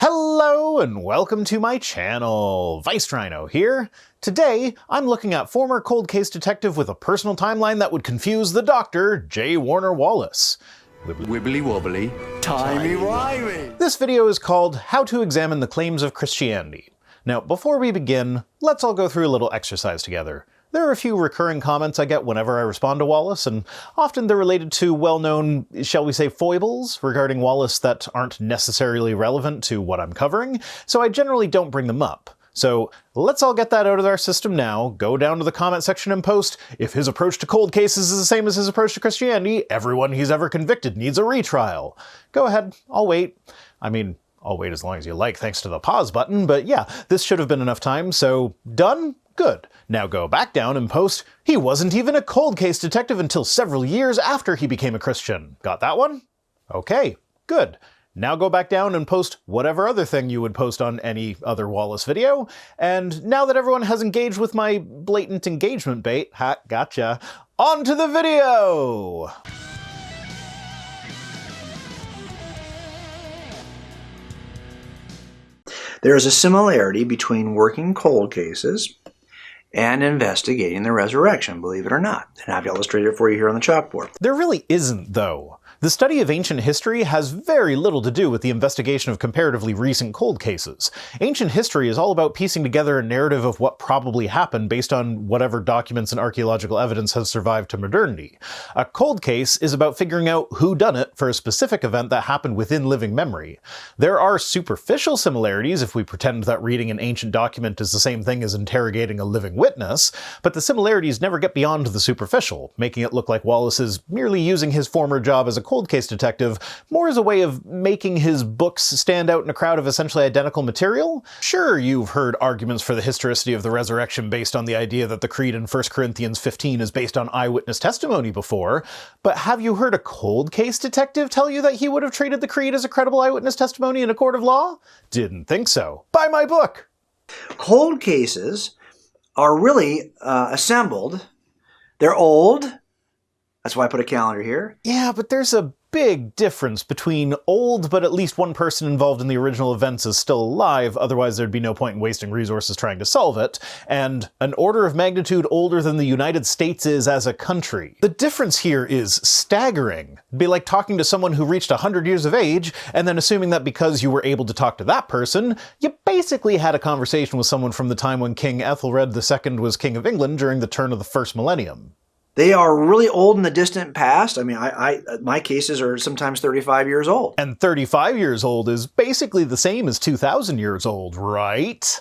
Hello and welcome to my channel, Rhino here. Today, I'm looking at former cold case detective with a personal timeline that would confuse the Dr. J. Warner Wallace. Wibbly wobbly, timey-wimey. This video is called How to Examine the Claims of Christianity. Now, before we begin, let's all go through a little exercise together. There are a few recurring comments I get whenever I respond to Wallace, and often they're related to well-known, shall we say, foibles regarding Wallace that aren't necessarily relevant to what I'm covering, so I generally don't bring them up. So let's all get that out of our system now, go down to the comment section and post, if his approach to cold cases is the same as his approach to Christianity, everyone he's ever convicted needs a retrial. Go ahead, I'll wait. I'll wait as long as you like thanks to the pause button, but yeah, this should have been enough time, so done? Good. Now go back down and post, he wasn't even a cold case detective until several years after he became a Christian. Got that one? Okay, good. Now go back down and post whatever other thing you would post on any other Wallace video. And now that everyone has engaged with my blatant engagement bait, gotcha, on to the video! There is a similarity between working cold cases and investigating the resurrection, believe it or not. And I've illustrated it for you here on the chalkboard. There really isn't, though. The study of ancient history has very little to do with the investigation of comparatively recent cold cases. Ancient history is all about piecing together a narrative of what probably happened based on whatever documents and archaeological evidence has survived to modernity. A cold case is about figuring out who done it for a specific event that happened within living memory. There are superficial similarities if we pretend that reading an ancient document is the same thing as interrogating a living witness, but the similarities never get beyond the superficial, making it look like Wallace is merely using his former job as a cold case detective more as a way of making his books stand out in a crowd of essentially identical material. Sure, you've heard arguments for the historicity of the resurrection based on the idea that the creed in 1 Corinthians 15 is based on eyewitness testimony before, but have you heard a cold case detective tell you that he would have treated the creed as a credible eyewitness testimony in a court of law? Didn't think so. Buy my book! Cold cases are really assembled. They're old. That's why I put a calendar here. Yeah, but there's a big difference between old, but at least one person involved in the original events is still alive, otherwise there'd be no point in wasting resources trying to solve it, and an order of magnitude older than the United States is as a country. The difference here is staggering. It'd be like talking to someone who reached 100 years of age, and then assuming that because you were able to talk to that person, you basically had a conversation with someone from the time when King Ethelred II was King of England during the turn of the first millennium. They are really old in the distant past. I mean, my cases are sometimes 35 years old. And 35 years old is basically the same as 2,000 years old, right?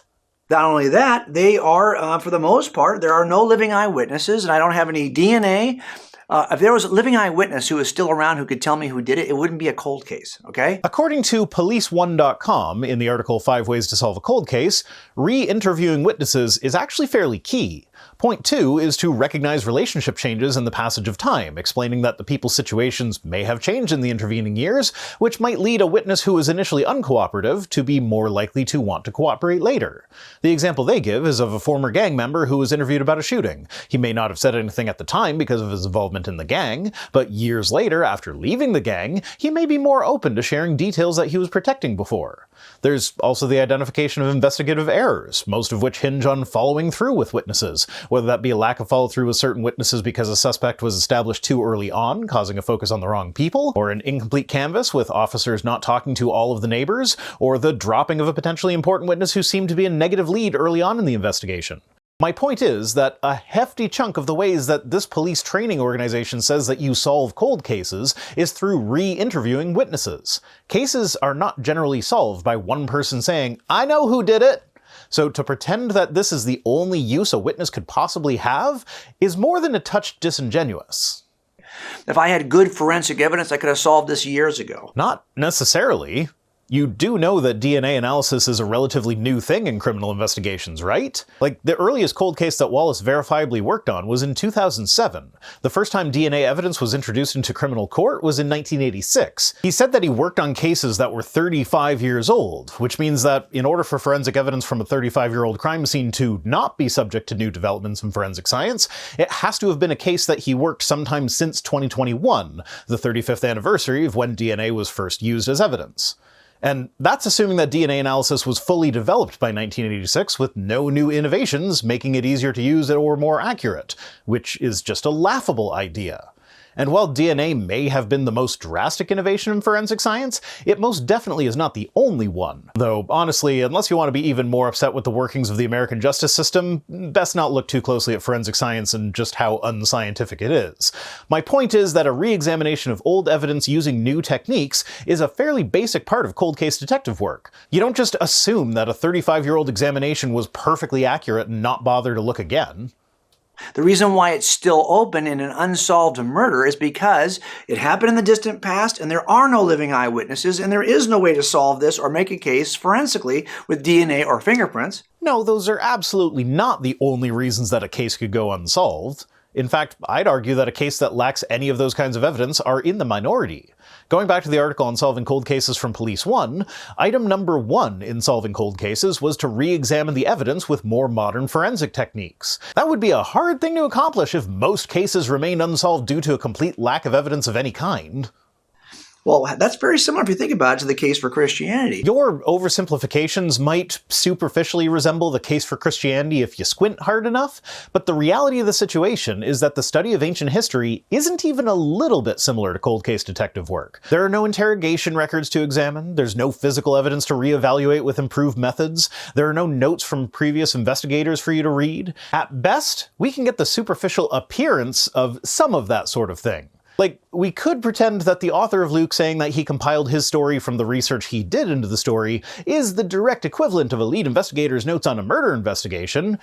Not only that, they are, for the most part, there are no living eyewitnesses, and I don't have any DNA. If there was a living eyewitness who is still around who could tell me who did it, it wouldn't be a cold case, okay? According to police1.com, in the article 5 Ways to Solve a Cold Case, re-interviewing witnesses is actually fairly key. Point 2 is to recognize relationship changes in the passage of time, explaining that the people's situations may have changed in the intervening years, which might lead a witness who was initially uncooperative to be more likely to want to cooperate later. The example they give is of a former gang member who was interviewed about a shooting. He may not have said anything at the time because of his involvement in the gang, but years later, after leaving the gang, he may be more open to sharing details that he was protecting before. There's also the identification of investigative errors, most of which hinge on following through with witnesses, whether that be a lack of follow-through with certain witnesses because a suspect was established too early on, causing a focus on the wrong people, or an incomplete canvass with officers not talking to all of the neighbors, or the dropping of a potentially important witness who seemed to be a negative lead early on in the investigation. My point is that a hefty chunk of the ways that this police training organization says that you solve cold cases is through re-interviewing witnesses. Cases are not generally solved by one person saying, "I know who did it." So to pretend that this is the only use a witness could possibly have is more than a touch disingenuous. If I had good forensic evidence, I could have solved this years ago. Not necessarily. You do know that DNA analysis is a relatively new thing in criminal investigations, right? Like, the earliest cold case that Wallace verifiably worked on was in 2007. The first time DNA evidence was introduced into criminal court was in 1986. He said that he worked on cases that were 35 years old, which means that in order for forensic evidence from a 35-year-old crime scene to not be subject to new developments in forensic science, it has to have been a case that he worked sometime since 2021, the 35th anniversary of when DNA was first used as evidence. And that's assuming that DNA analysis was fully developed by 1986 with no new innovations making it easier to use or more accurate, which is just a laughable idea. And while DNA may have been the most drastic innovation in forensic science, it most definitely is not the only one. Though, honestly, unless you want to be even more upset with the workings of the American justice system, best not look too closely at forensic science and just how unscientific it is. My point is that a re-examination of old evidence using new techniques is a fairly basic part of cold case detective work. You don't just assume that a 35-year-old examination was perfectly accurate and not bother to look again. The reason why it's still open in an unsolved murder is because it happened in the distant past and there are no living eyewitnesses and there is no way to solve this or make a case forensically with DNA or fingerprints. No, those are absolutely not the only reasons that a case could go unsolved. In fact, I'd argue that a case that lacks any of those kinds of evidence are in the minority. Going back to the article on solving cold cases from Police 1, item number 1 in solving cold cases was to re-examine the evidence with more modern forensic techniques. That would be a hard thing to accomplish if most cases remained unsolved due to a complete lack of evidence of any kind. Well, that's very similar, if you think about it, to the case for Christianity. Your oversimplifications might superficially resemble the case for Christianity if you squint hard enough, but the reality of the situation is that the study of ancient history isn't even a little bit similar to cold case detective work. There are no interrogation records to examine, there's no physical evidence to reevaluate with improved methods, there are no notes from previous investigators for you to read. At best, we can get the superficial appearance of some of that sort of thing. Like, we could pretend that the author of Luke saying that he compiled his story from the research he did into the story is the direct equivalent of a lead investigator's notes on a murder investigation,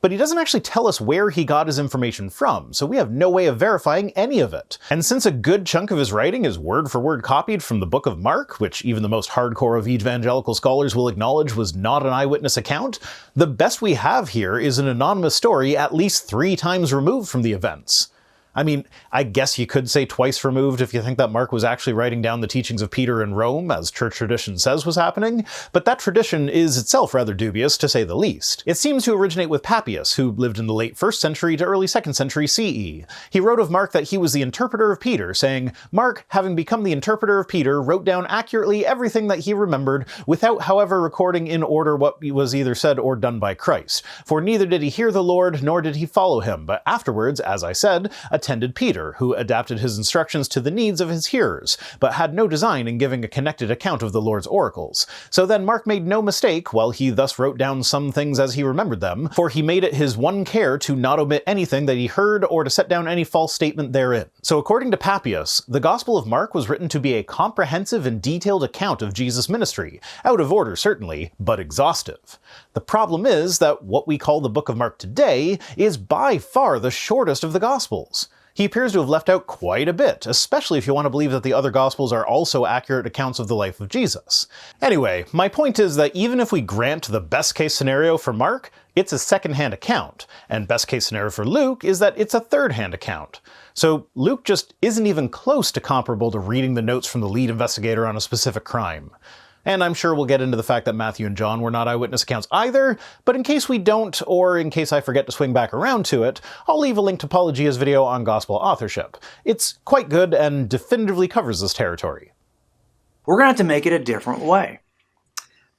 but he doesn't actually tell us where he got his information from, so we have no way of verifying any of it. And since a good chunk of his writing is word-for-word copied from the Book of Mark, which even the most hardcore of evangelical scholars will acknowledge was not an eyewitness account, the best we have here is an anonymous story at least 3 times removed from the events. I mean, I guess you could say twice removed if you think that Mark was actually writing down the teachings of Peter in Rome, as church tradition says was happening, but that tradition is itself rather dubious, to say the least. It seems to originate with Papias, who lived in the late 1st century to early 2nd century CE. He wrote of Mark that he was the interpreter of Peter, saying, "Mark, having become the interpreter of Peter, wrote down accurately everything that he remembered, without, however, recording in order what was either said or done by Christ. For neither did he hear the Lord, nor did he follow him, but afterwards, as I said, attended Peter, who adapted his instructions to the needs of his hearers, but had no design in giving a connected account of the Lord's oracles. So then Mark made no mistake, while he thus wrote down some things as he remembered them, for he made it his one care to not omit anything that he heard or to set down any false statement therein." So according to Papias, the Gospel of Mark was written to be a comprehensive and detailed account of Jesus' ministry, out of order certainly, but exhaustive. The problem is that what we call the Book of Mark today is by far the shortest of the Gospels. He appears to have left out quite a bit, especially if you want to believe that the other Gospels are also accurate accounts of the life of Jesus. Anyway, my point is that even if we grant the best case scenario for Mark, it's a second-hand account, and best case scenario for Luke is that it's a third-hand account. So Luke just isn't even close to comparable to reading the notes from the lead investigator on a specific crime. And I'm sure we'll get into the fact that Matthew and John were not eyewitness accounts either, but in case we don't, or in case I forget to swing back around to it, I'll leave a link to Paulogia's video on gospel authorship. It's quite good and definitively covers this territory. We're going to have to make it a different way.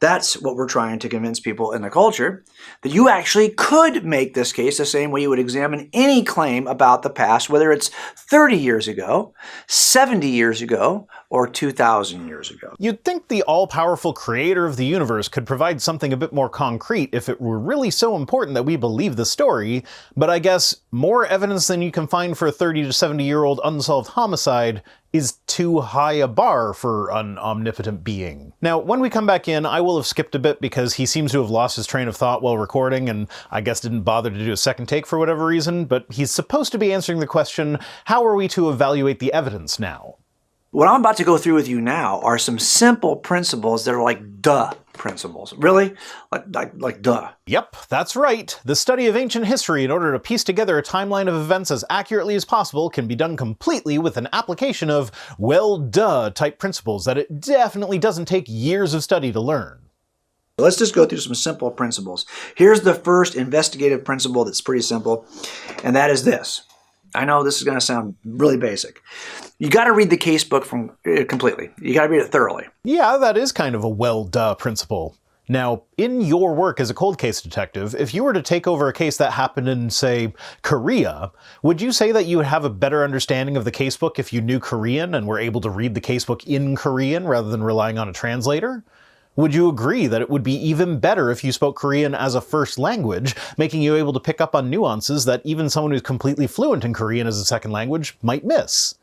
That's what we're trying to convince people in the culture, that you actually could make this case the same way you would examine any claim about the past, whether it's 30 years ago, 70 years ago, or 2,000 years ago. You'd think the all-powerful creator of the universe could provide something a bit more concrete if it were really so important that we believe the story, but I guess more evidence than you can find for a 30 to 70-year-old unsolved homicide is too high a bar for an omnipotent being. Now, when we come back in, I will have skipped a bit because he seems to have lost his train of thought while recording and I guess didn't bother to do a second take for whatever reason, but he's supposed to be answering the question, how are we to evaluate the evidence now? What I'm about to go through with you now are some simple principles that are like duh principles. Really? Like duh. Yep, that's right. The study of ancient history in order to piece together a timeline of events as accurately as possible can be done completely with an application of, well, duh type principles that it definitely doesn't take years of study to learn. Let's just go through some simple principles. Here's the first investigative principle that's pretty simple, and that is this. I know this is going to sound really basic. You got to read the casebook completely. You got to read it thoroughly. Yeah, that is kind of a well-duh principle. Now, in your work as a cold case detective, if you were to take over a case that happened in, say, Korea, would you say that you would have a better understanding of the casebook if you knew Korean and were able to read the casebook in Korean rather than relying on a translator? Would you agree that it would be even better if you spoke Korean as a first language, making you able to pick up on nuances that even someone who's completely fluent in Korean as a second language might miss?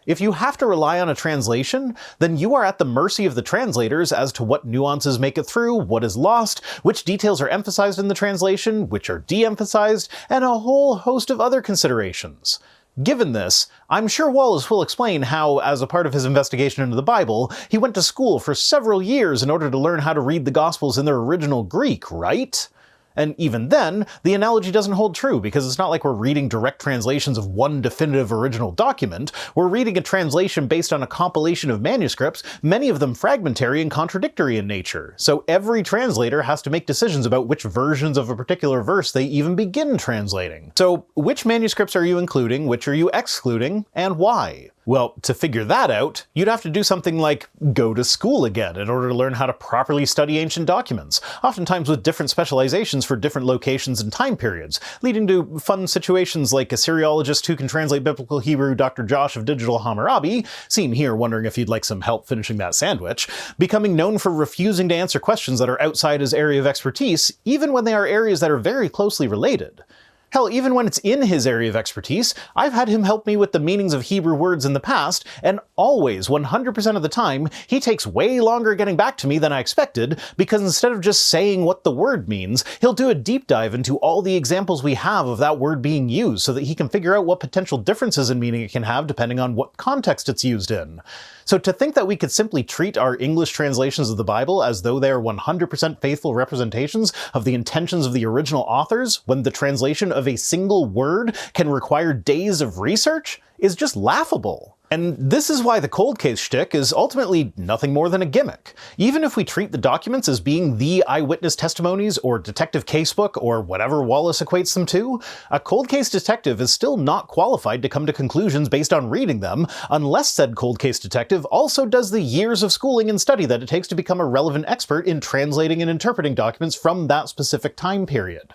If you have to rely on a translation, then you are at the mercy of the translators as to what nuances make it through, what is lost, which details are emphasized in the translation, which are de-emphasized, and a whole host of other considerations. Given this, I'm sure Wallace will explain how, as a part of his investigation into the Bible, he went to school for several years in order to learn how to read the Gospels in their original Greek, right? And even then, the analogy doesn't hold true, because it's not like we're reading direct translations of one definitive original document. We're reading a translation based on a compilation of manuscripts, many of them fragmentary and contradictory in nature. So every translator has to make decisions about which versions of a particular verse they even begin translating. So which manuscripts are you including, which are you excluding, and why? Well, to figure that out, you'd have to do something like go to school again in order to learn how to properly study ancient documents, oftentimes with different specializations for different locations and time periods, leading to fun situations like Assyriologist who can translate Biblical Hebrew Dr. Josh of Digital Hammurabi, seen here wondering if he'd like some help finishing that sandwich, becoming known for refusing to answer questions that are outside his area of expertise, even when they are areas that are very closely related. Hell, even when it's in his area of expertise, I've had him help me with the meanings of Hebrew words in the past, and always, 100% of the time, he takes way longer getting back to me than I expected, because instead of just saying what the word means, he'll do a deep dive into all the examples we have of that word being used so that he can figure out what potential differences in meaning it can have depending on what context it's used in. So to think that we could simply treat our English translations of the Bible as though they are 100% faithful representations of the intentions of the original authors, when the translation of a single word can require days of research, is just laughable. And this is why the cold case shtick is ultimately nothing more than a gimmick. Even if we treat the documents as being the eyewitness testimonies or detective casebook or whatever Wallace equates them to, a cold case detective is still not qualified to come to conclusions based on reading them, unless said cold case detective also does the years of schooling and study that it takes to become a relevant expert in translating and interpreting documents from that specific time period.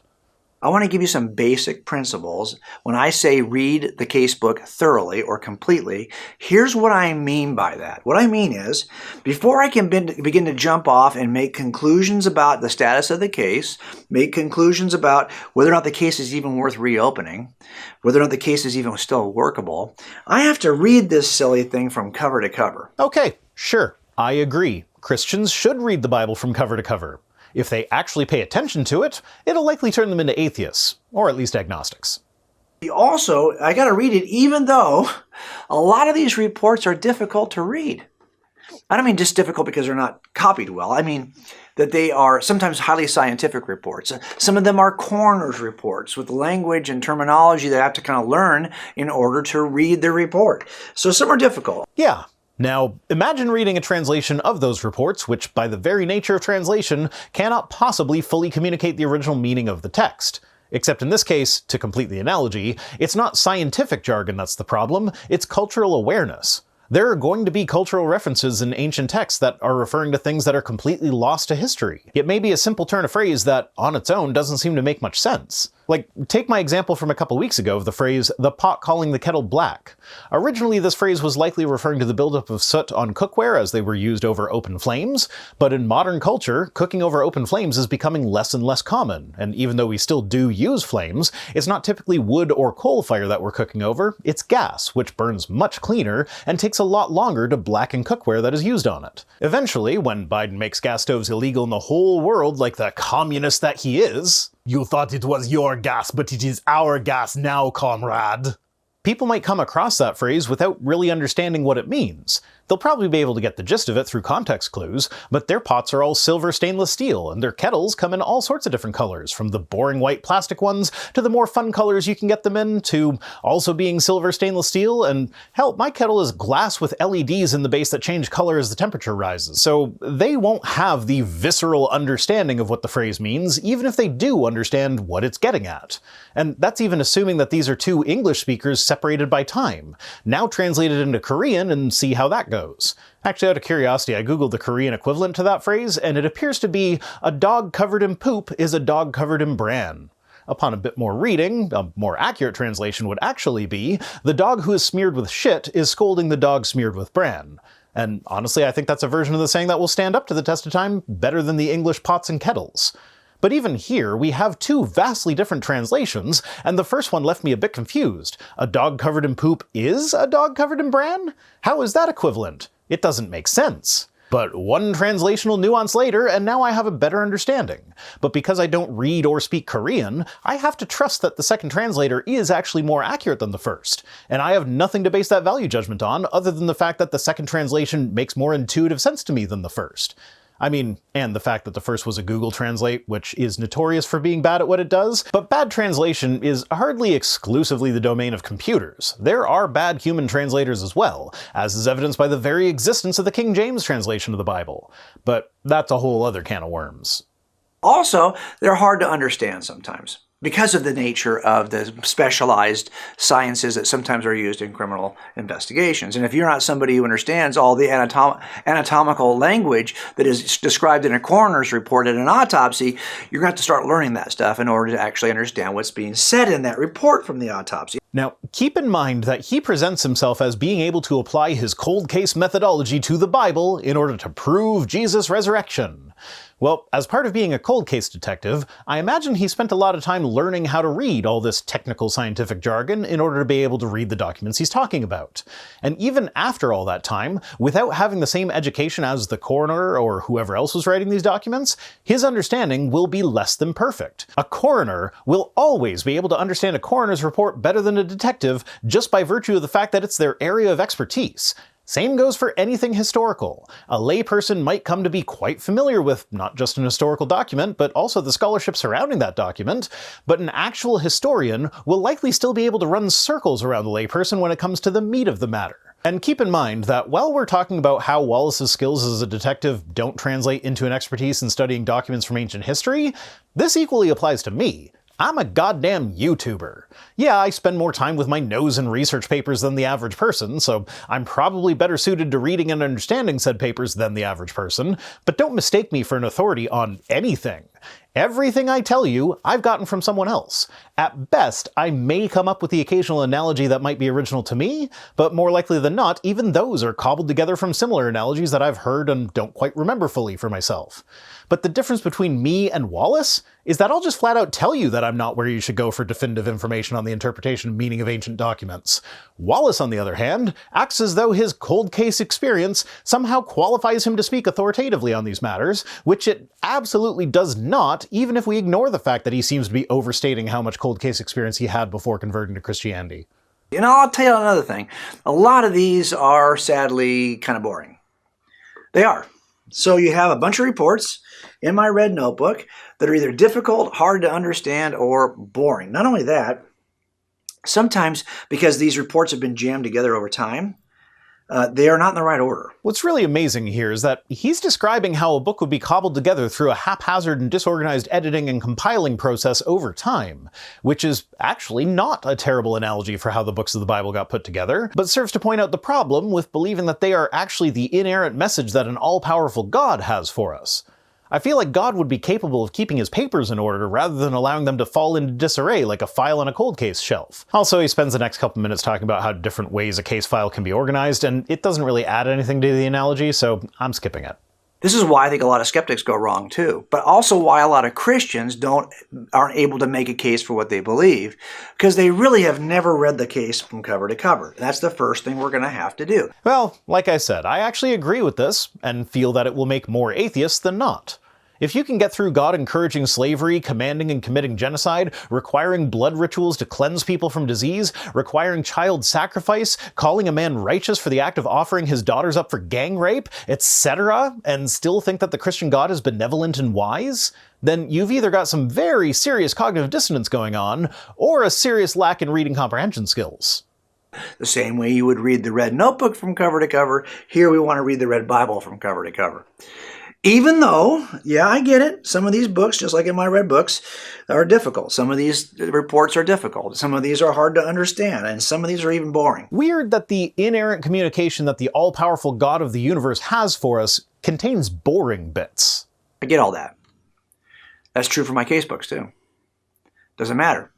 I want to give you some basic principles. When I say read the casebook thoroughly or completely, here's what I mean by that. What I mean is, before I can begin to jump off and make conclusions about the status of the case, make conclusions about whether or not the case is even worth reopening, whether or not the case is even still workable, I have to read this silly thing from cover to cover. Okay, sure, I agree. Christians should read the Bible from cover to cover. If they actually pay attention to it, it'll likely turn them into atheists, or at least agnostics. Also, I gotta read it even though a lot of these reports are difficult to read. I don't mean just difficult because they're not copied well. I mean that they are sometimes highly scientific reports. Some of them are coroner's reports with language and terminology that I have to kind of learn in order to read the report. So some are difficult. Yeah. Now, imagine reading a translation of those reports, which by the very nature of translation, cannot possibly fully communicate the original meaning of the text. Except in this case, to complete the analogy, it's not scientific jargon that's the problem, it's cultural awareness. There are going to be cultural references in ancient texts that are referring to things that are completely lost to history. It may be a simple turn of phrase that, on its own, doesn't seem to make much sense. Like, take my example from a couple weeks ago of the phrase, the pot calling the kettle black. Originally, this phrase was likely referring to the buildup of soot on cookware as they were used over open flames, but in modern culture, cooking over open flames is becoming less and less common, and even though we still do use flames, it's not typically wood or coal fire that we're cooking over, it's gas, which burns much cleaner and takes a lot longer to blacken cookware that is used on it. Eventually, when Biden makes gas stoves illegal in the whole world like the communist that he is, "You thought it was your gas, but it is our gas now, comrade," people might come across that phrase without really understanding what it means. They'll probably be able to get the gist of it through context clues, but their pots are all silver stainless steel, and their kettles come in all sorts of different colors, from the boring white plastic ones to the more fun colors you can get them in, to also being silver stainless steel, and hell, my kettle is glass with LEDs in the base that change color as the temperature rises, so they won't have the visceral understanding of what the phrase means, even if they do understand what it's getting at. And that's even assuming that these are two English speakers separated by time. Now translate it into Korean and see how that goes. Actually, out of curiosity, I googled the Korean equivalent to that phrase, and it appears to be, "A dog covered in poop is a dog covered in bran." Upon a bit more reading, a more accurate translation would actually be, "The dog who is smeared with shit is scolding the dog smeared with bran." And honestly, I think that's a version of the saying that will stand up to the test of time better than the English pots and kettles. But even here, we have two vastly different translations, and the first one left me a bit confused. A dog covered in poop is a dog covered in bran? How is that equivalent? It doesn't make sense. But one translational nuance later, and now I have a better understanding. But because I don't read or speak Korean, I have to trust that the second translator is actually more accurate than the first. And I have nothing to base that value judgment on, other than the fact that the second translation makes more intuitive sense to me than the first. I mean, and the fact that the first was a Google Translate, which is notorious for being bad at what it does, but bad translation is hardly exclusively the domain of computers. There are bad human translators as well, as is evidenced by the very existence of the King James translation of the Bible. But that's a whole other can of worms. Also, they're hard to understand sometimes, because of the nature of the specialized sciences that sometimes are used in criminal investigations. And if you're not somebody who understands all the anatomical language that is described in a coroner's report in an autopsy, you're going to have to start learning that stuff in order to actually understand what's being said in that report from the autopsy. Now, keep in mind that he presents himself as being able to apply his cold case methodology to the Bible in order to prove Jesus' resurrection. Well, as part of being a cold case detective, I imagine he spent a lot of time learning how to read all this technical scientific jargon in order to be able to read the documents he's talking about. And even after all that time, without having the same education as the coroner or whoever else was writing these documents, his understanding will be less than perfect. A coroner will always be able to understand a coroner's report better than a detective just by virtue of the fact that it's their area of expertise. Same goes for anything historical. A layperson might come to be quite familiar with not just an historical document, but also the scholarship surrounding that document, but an actual historian will likely still be able to run circles around the layperson when it comes to the meat of the matter. And keep in mind that while we're talking about how Wallace's skills as a detective don't translate into an expertise in studying documents from ancient history, this equally applies to me. I'm a goddamn YouTuber. Yeah, I spend more time with my nose in research papers than the average person, so I'm probably better suited to reading and understanding said papers than the average person, but don't mistake me for an authority on anything. Everything I tell you, I've gotten from someone else. At best, I may come up with the occasional analogy that might be original to me, but more likely than not, even those are cobbled together from similar analogies that I've heard and don't quite remember fully for myself. But the difference between me and Wallace is that I'll just flat out tell you that I'm not where you should go for definitive information on the interpretation and meaning of ancient documents. Wallace, on the other hand, acts as though his cold case experience somehow qualifies him to speak authoritatively on these matters, which it absolutely does not, even if we ignore the fact that he seems to be overstating how much cold case experience he had before converting to Christianity. You know, I'll tell you another thing. A lot of these are sadly kind of boring. They are. So you have a bunch of reports in my red notebook that are either difficult, hard to understand, or boring. Not only that, sometimes because these reports have been jammed together over time, they are not in the right order. What's really amazing here is that he's describing how a book would be cobbled together through a haphazard and disorganized editing and compiling process over time, which is actually not a terrible analogy for how the books of the Bible got put together, but serves to point out the problem with believing that they are actually the inerrant message that an all-powerful God has for us. I feel like God would be capable of keeping his papers in order rather than allowing them to fall into disarray like a file on a cold case shelf. Also, he spends the next couple minutes talking about how different ways a case file can be organized, and it doesn't really add anything to the analogy, so I'm skipping it. This is why I think a lot of skeptics go wrong too, but also why a lot of Christians aren't able to make a case for what they believe, because they really have never read the case from cover to cover. That's the first thing we're going to have to do. Well, like I said, I actually agree with this, and feel that it will make more atheists than not. If you can get through God encouraging slavery, commanding and committing genocide, requiring blood rituals to cleanse people from disease, requiring child sacrifice, calling a man righteous for the act of offering his daughters up for gang rape, etc., and still think that the Christian God is benevolent and wise, then you've either got some very serious cognitive dissonance going on, or a serious lack in reading comprehension skills. The same way you would read the red notebook from cover to cover, here we want to read the red Bible from cover to cover. Even though, yeah, I get it, some of these books, just like in my red books, are difficult. Some of these reports are difficult. Some of these are hard to understand, and some of these are even boring. Weird that the inerrant communication that the all-powerful God of the universe has for us contains boring bits. I get all that. That's true for my casebooks, too. Doesn't matter.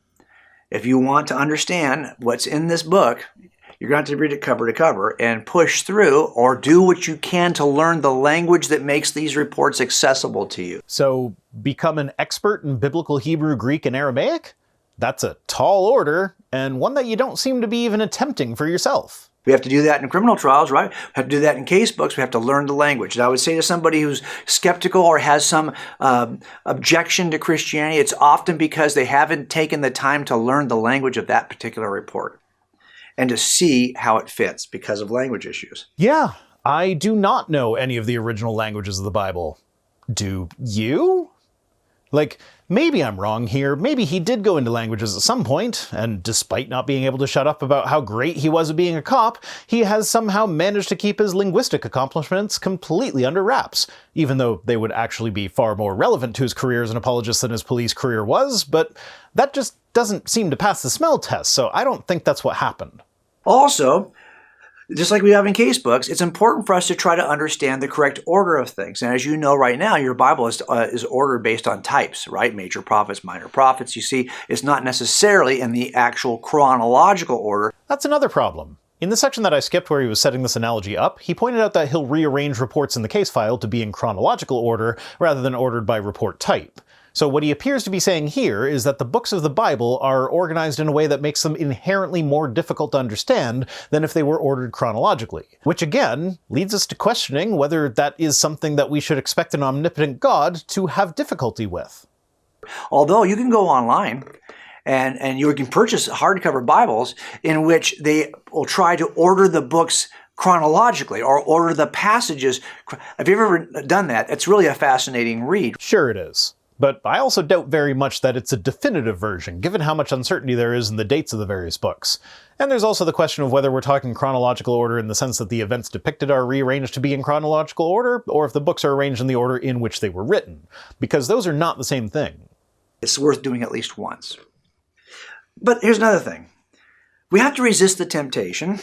If you want to understand what's in this book, you're going to have to read it cover to cover and push through or do what you can to learn the language that makes these reports accessible to you. So, become an expert in Biblical Hebrew, Greek, and Aramaic? That's a tall order, and one that you don't seem to be even attempting for yourself. We have to do that in criminal trials, right? We have to do that in casebooks. We have to learn the language. And I would say to somebody who's skeptical or has some objection to Christianity, it's often because they haven't taken the time to learn the language of that particular report and to see how it fits because of language issues. Yeah, I do not know any of the original languages of the Bible. Do you? Like, maybe I'm wrong here. Maybe he did go into languages at some point, and despite not being able to shut up about how great he was at being a cop, he has somehow managed to keep his linguistic accomplishments completely under wraps, even though they would actually be far more relevant to his career as an apologist than his police career was, but that just doesn't seem to pass the smell test, so I don't think that's what happened. Also, just like we have in casebooks, it's important for us to try to understand the correct order of things. And as you know right now, your Bible is ordered based on types, right? Major prophets, minor prophets. You see, it's not necessarily in the actual chronological order. That's another problem. In the section that I skipped where he was setting this analogy up, he pointed out that he'll rearrange reports in the case file to be in chronological order rather than ordered by report type. So what he appears to be saying here is that the books of the Bible are organized in a way that makes them inherently more difficult to understand than if they were ordered chronologically. Which again, leads us to questioning whether that is something that we should expect an omnipotent God to have difficulty with. Although you can go online and you can purchase hardcover Bibles in which they will try to order the books chronologically or order the passages. Have you ever done that? It's really a fascinating read. Sure it is. But I also doubt very much that it's a definitive version, given how much uncertainty there is in the dates of the various books. And there's also the question of whether we're talking chronological order in the sense that the events depicted are rearranged to be in chronological order, or if the books are arranged in the order in which they were written, because those are not the same thing. It's worth doing at least once. But here's another thing. We have to resist the temptation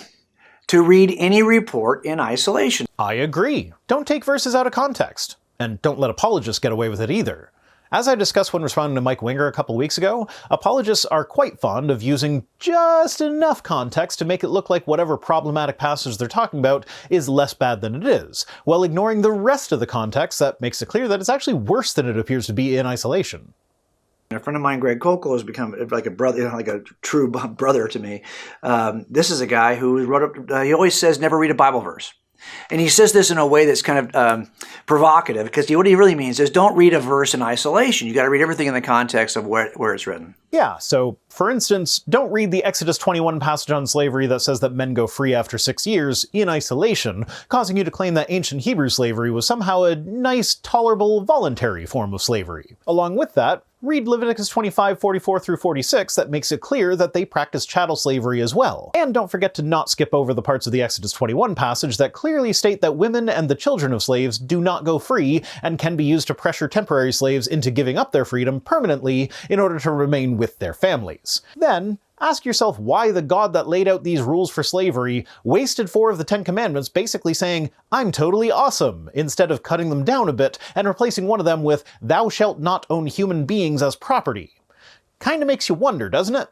to read any report in isolation. I agree. Don't take verses out of context. And don't let apologists get away with it either. As I discussed when responding to Mike Winger a couple weeks ago, apologists are quite fond of using just enough context to make it look like whatever problematic passage they're talking about is less bad than it is, while ignoring the rest of the context that makes it clear that it's actually worse than it appears to be in isolation. A friend of mine, Greg Kokel, has become like a brother, like a true brother to me. This is a guy who wrote up, he always says never read a Bible verse. And he says this in a way that's kind of provocative, because what he really means is don't read a verse in isolation. You got to read everything in the context of where it's written. Yeah, so, for instance, don't read the Exodus 21 passage on slavery that says that men go free after 6 years in isolation, causing you to claim that ancient Hebrew slavery was somehow a nice, tolerable, voluntary form of slavery. Along with that, read Leviticus 25:44 through 46 that makes it clear that they practice chattel slavery as well. And don't forget to not skip over the parts of the Exodus 21 passage that clearly state that women and the children of slaves do not go free and can be used to pressure temporary slaves into giving up their freedom permanently in order to remain with their families. Then, ask yourself why the God that laid out these rules for slavery wasted 4 of the 10 commandments basically saying, "I'm totally awesome," instead of cutting them down a bit and replacing one of them with, "Thou shalt not own human beings as property." Kinda makes you wonder, doesn't it?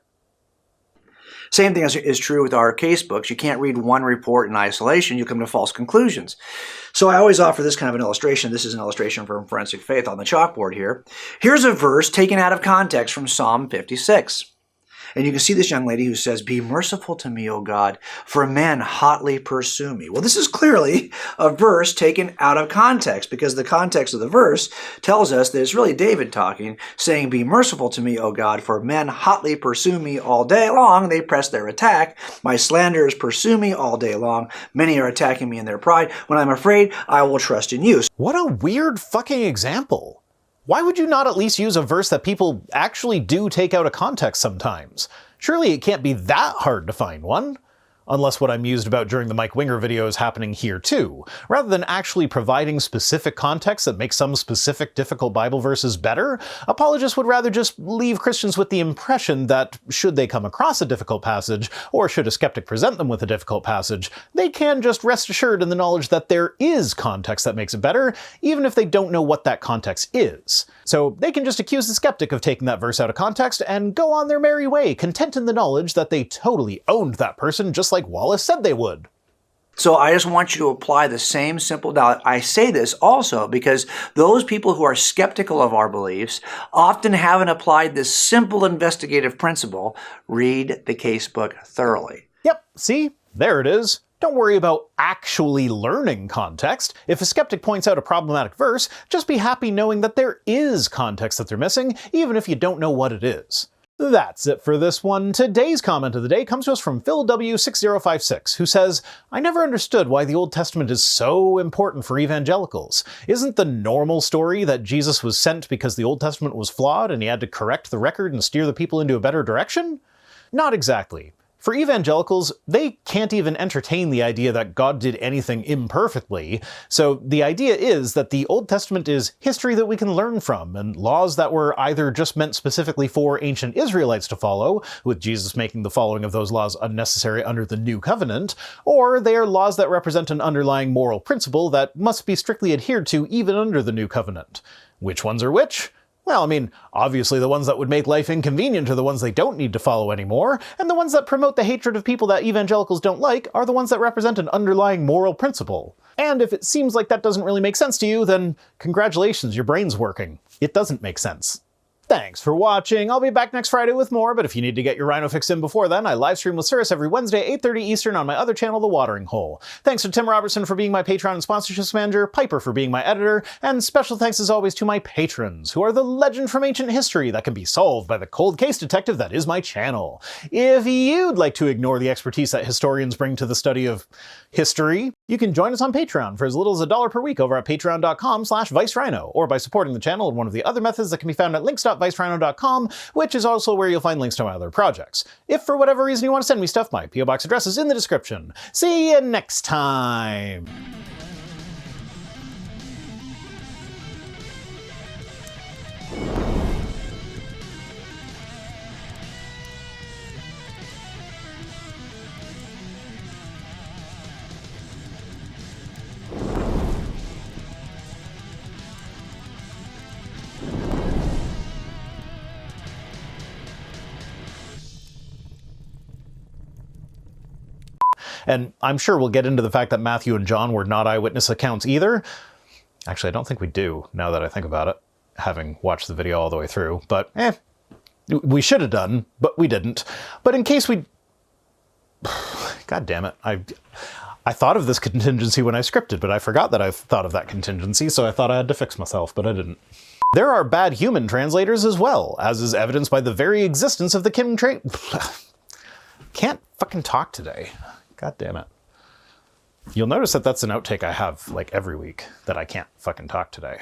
Same thing is true with our casebooks. You can't read one report in isolation. You come to false conclusions. So I always offer this kind of an illustration. This is an illustration from Forensic Faith on the chalkboard here. Here's a verse taken out of context from Psalm 56. And you can see this young lady who says, "Be merciful to me, O God, for men hotly pursue me." Well, this is clearly a verse taken out of context, because the context of the verse tells us that it's really David talking, saying, "Be merciful to me, O God, for men hotly pursue me all day long. They press their attack. My slanderers pursue me all day long. Many are attacking me in their pride. When I'm afraid, I will trust in you." What a weird fucking example. Why would you not at least use a verse that people actually do take out of context sometimes? Surely it can't be that hard to find one. Unless what I'm mused about during the Mike Winger video is happening here too. Rather than actually providing specific context that makes some specific difficult Bible verses better, apologists would rather just leave Christians with the impression that should they come across a difficult passage, or should a skeptic present them with a difficult passage, they can just rest assured in the knowledge that there is context that makes it better, even if they don't know what that context is. So they can just accuse the skeptic of taking that verse out of context and go on their merry way, content in the knowledge that they totally owned that person just like Wallace said they would. So I just want you to apply the same simple doubt. I say this also because those people who are skeptical of our beliefs often haven't applied this simple investigative principle: read the casebook thoroughly. Yep, see? There it is. Don't worry about actually learning context. If a skeptic points out a problematic verse, just be happy knowing that there is context that they're missing, even if you don't know what it is. That's it for this one. Today's comment of the day comes to us from Phil W6056, who says, "I never understood why the Old Testament is so important for evangelicals. Isn't the normal story that Jesus was sent because the Old Testament was flawed and he had to correct the record and steer the people into a better direction?" Not exactly. For evangelicals, they can't even entertain the idea that God did anything imperfectly, so the idea is that the Old Testament is history that we can learn from, and laws that were either just meant specifically for ancient Israelites to follow, with Jesus making the following of those laws unnecessary under the New Covenant, or they are laws that represent an underlying moral principle that must be strictly adhered to even under the New Covenant. Which ones are which? Well, I mean, obviously the ones that would make life inconvenient are the ones they don't need to follow anymore, and the ones that promote the hatred of people that evangelicals don't like are the ones that represent an underlying moral principle. And if it seems like that doesn't really make sense to you, then congratulations, your brain's working. It doesn't make sense. Thanks for watching. I'll be back next Friday with more, but if you need to get your Rhino fix in before then, I live stream with Cirrus every Wednesday, 8:30 Eastern on my other channel, The Watering Hole. Thanks to Tim Robertson for being my Patreon and sponsorships manager, Piper for being my editor, and special thanks as always to my patrons, who are the legend from ancient history that can be solved by the cold case detective that is my channel. If you'd like to ignore the expertise that historians bring to the study of history, you can join us on Patreon for as little as $1 per week over at patreon.com/ViceRhino, or by supporting the channel in one of the other methods that can be found at links.vicerhino.com, which is also where you'll find links to my other projects. If for whatever reason you want to send me stuff, my P.O. Box address is in the description. See you next time! And I'm sure we'll get into the fact that Matthew and John were not eyewitness accounts either. Actually, I don't think we do, now that I think about it, having watched the video all the way through. But, we should have done, but we didn't. But in case we... God damn it. I thought of this contingency when I scripted, but I forgot that I thought of that contingency, so I thought I had to fix myself, but I didn't. There are bad human translators as well, as is evidenced by the very existence of the Can't fucking talk today. God damn it. You'll notice that that's an outtake I have, like, every week, that I can't fucking talk today.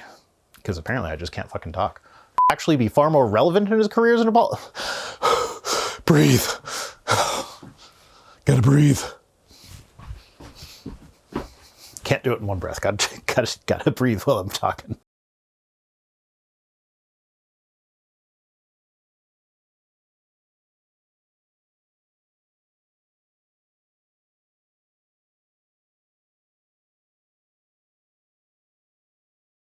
Because apparently I just can't fucking talk. Actually be far more relevant in his career as an Breathe. Gotta breathe. Can't do it in one breath. Gotta breathe while I'm talking.